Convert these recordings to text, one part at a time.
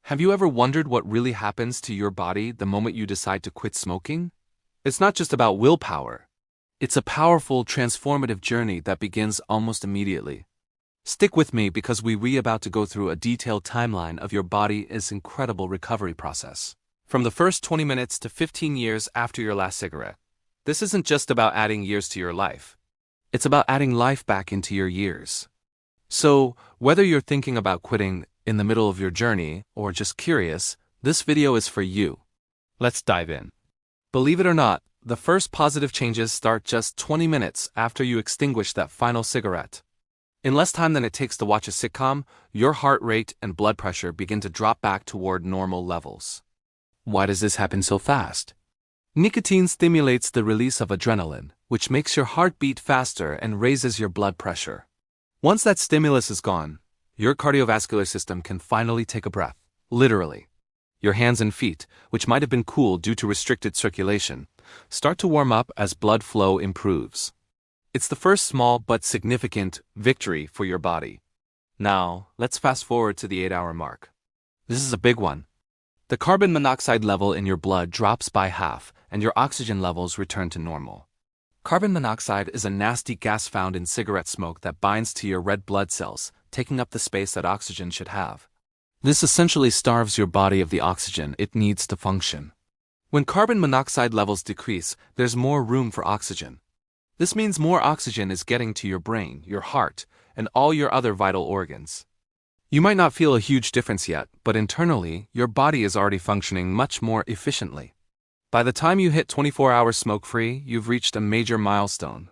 Have you ever wondered what really happens to your body the moment you decide to quit smoking? It's not just about willpower. It's a powerful, transformative journey that begins almost immediately. Stick with me because we're about to go through a detailed timeline of your body's incredible recovery process. From the first 20 minutes to 15 years after your last cigarette. This isn't just about adding years to your life. It's about adding life back into your years. So, whether you're thinking about quitting in the middle of your journey or just curious, this video is for you. Let's dive in. Believe it or not, the first positive changes start just 20 minutes after you extinguish that final cigarette. In less time than it takes to watch a sitcom, your heart rate and blood pressure begin to drop back toward normal levels. Why does this happen so fast? Nicotine stimulates the release of adrenaline, which makes your heart beat faster and raises your blood pressure. Once that stimulus is gone, your cardiovascular system can finally take a breath, literally. Your hands and feet, which might have been cool due to restricted circulation, start to warm up as blood flow improves. It's the first small but significant victory for your body. Now, let's fast forward to the 8-hour mark. This is a big one. The carbon monoxide level in your blood drops by half, and your oxygen levels return to normal. Carbon monoxide is a nasty gas found in cigarette smoke that binds to your red blood cells, taking up the space that oxygen should have. This essentially starves your body of the oxygen it needs to function. When carbon monoxide levels decrease, there's more room for oxygen. This means more oxygen is getting to your brain, your heart, and all your other vital organs. You might not feel a huge difference yet, but internally, your body is already functioning much more efficiently. By the time you hit 24 hours smoke-free, you've reached a major milestone.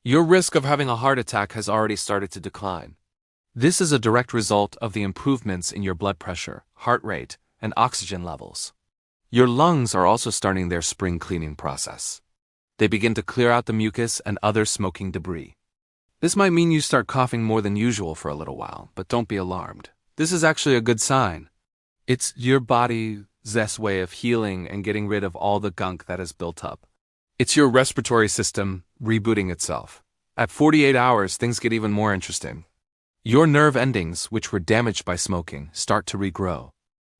Your risk of having a heart attack has already started to decline. This is a direct result of the improvements in your blood pressure, heart rate, and oxygen levels. Your lungs are also starting their spring cleaning process. They begin to clear out the mucus and other smoking debris. This might mean you start coughing more than usual for a little while, but don't be alarmed. This is actually a good sign. It's your body's way of healing and getting rid of all the gunk that has built up. It's your respiratory system rebooting itself. At 48 hours, things get even more interesting. Your nerve endings, which were damaged by smoking, start to regrow.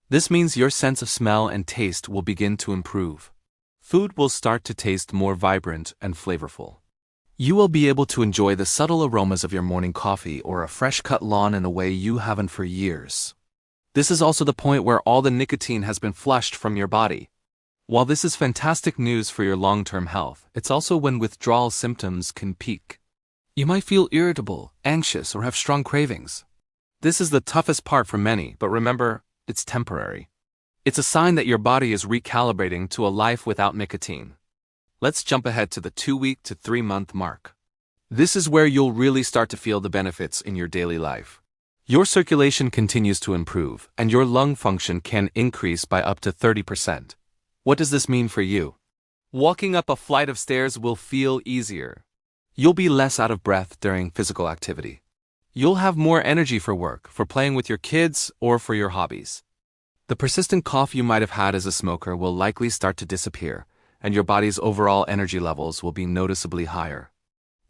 This means your sense of smell and taste will begin to improve. Food will start to taste more vibrant and flavorful. You will be able to enjoy the subtle aromas of your morning coffee or a fresh-cut lawn in a way you haven't for years. This is also the point where all the nicotine has been flushed from your body. While this is fantastic news for your long-term health, it's also when withdrawal symptoms can peak. You might feel irritable, anxious, or have strong cravings. This is the toughest part for many, but remember, it's temporary. It's a sign that your body is recalibrating to a life without nicotine. Let's jump ahead to the 2-week to 3-month mark. This is where you'll really start to feel the benefits in your daily life. Your circulation continues to improve, and your lung function can increase by up to 30%. What does this mean for you? Walking up a flight of stairs will feel easier. You'll be less out of breath during physical activity. You'll have more energy for work, for playing with your kids, or for your hobbies. The persistent cough you might have had as a smoker will likely start to disappear, and your body's overall energy levels will be noticeably higher.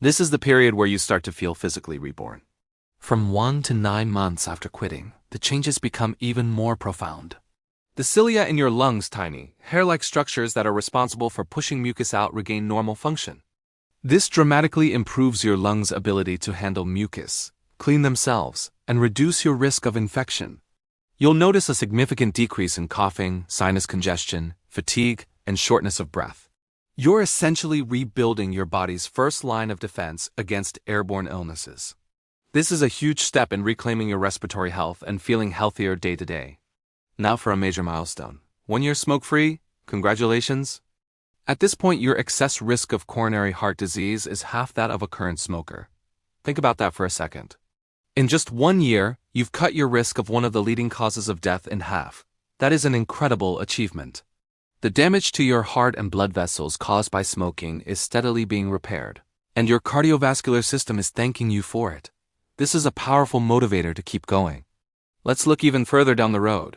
This is the period where you start to feel physically reborn. From 1 to 9 months after quitting, the changes become even more profound. The cilia in your lungs, tiny, hair-like structures that are responsible for pushing mucus out, regain normal function. This dramatically improves your lungs' ability to handle mucus, clean themselves, and reduce your risk of infection. You'll notice a significant decrease in coughing, sinus congestion, fatigue, and shortness of breath. You're essentially rebuilding your body's first line of defense against airborne illnesses. This is a huge step in reclaiming your respiratory health and feeling healthier day to day. Now for a major milestone. 1 year smoke-free? Congratulations! At this point, your excess risk of coronary heart disease is half that of a current smoker. Think about that for a second. In just 1 year, you've cut your risk of one of the leading causes of death in half. That is an incredible achievement. The damage to your heart and blood vessels caused by smoking is steadily being repaired, and your cardiovascular system is thanking you for it. This is a powerful motivator to keep going. Let's look even further down the road.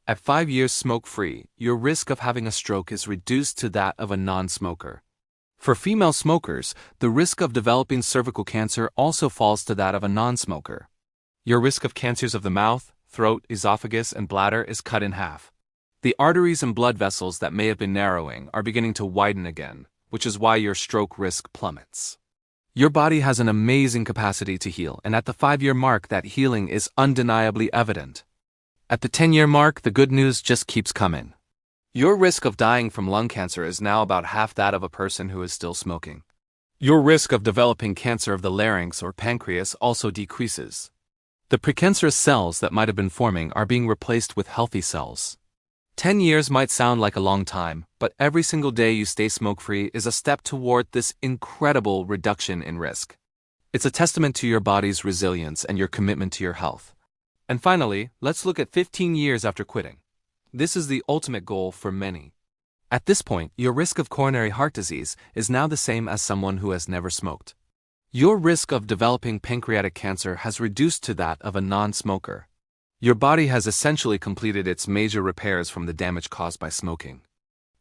At 5 years smoke-free, your risk of having a stroke is reduced to that of a non-smoker. For female smokers, the risk of developing cervical cancer also falls to that of a non-smoker. Your risk of cancers of the mouth, throat, esophagus, and bladder is cut in half. The arteries and blood vessels that may have been narrowing are beginning to widen again, which is why your stroke risk plummets. Your body has an amazing capacity to heal, and at the 5-year mark, that healing is undeniably evident. At the 10-year mark, the good news just keeps coming. Your risk of dying from lung cancer is now about half that of a person who is still smoking. Your risk of developing cancer of the larynx or pancreas also decreases. The precancerous cells that might have been forming are being replaced with healthy cells. 10 years might sound like a long time, but every single day you stay smoke-free is a step toward this incredible reduction in risk. It's a testament to your body's resilience and your commitment to your health. And finally, let's look at 15 years after quitting. This is the ultimate goal for many. At this point, your risk of coronary heart disease is now the same as someone who has never smoked. Your risk of developing pancreatic cancer has reduced to that of a non-smoker. Your body has essentially completed its major repairs from the damage caused by smoking.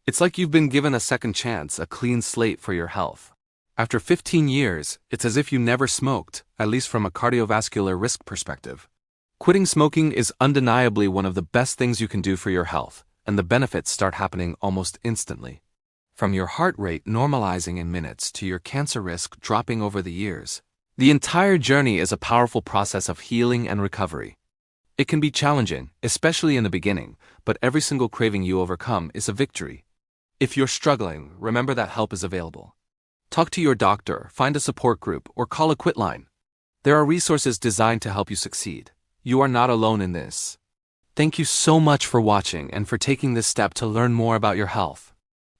It's like you've been given a second chance, a clean slate for your health. After 15 years, it's as if you never smoked, at least from a cardiovascular risk perspective. Quitting smoking is undeniably one of the best things you can do for your health, and the benefits start happening almost instantly. From your heart rate normalizing in minutes to your cancer risk dropping over the years, the entire journey is a powerful process of healing and recovery. It can be challenging, especially in the beginning, but every single craving you overcome is a victory. If you're struggling, remember that help is available. Talk to your doctor, find a support group, or call a quit line. There are resources designed to help you succeed. You are not alone in this. Thank you so much for watching and for taking this step to learn more about your health.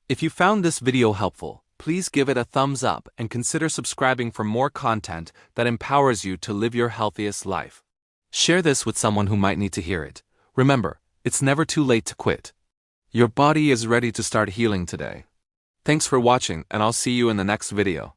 If you found this video helpful, please give it a thumbs up and consider subscribing for more content that empowers you to live your healthiest life. Share this with someone who might need to hear it. Remember, it's never too late to quit. Your body is ready to start healing today. Thanks for watching, and I'll see you in the next video.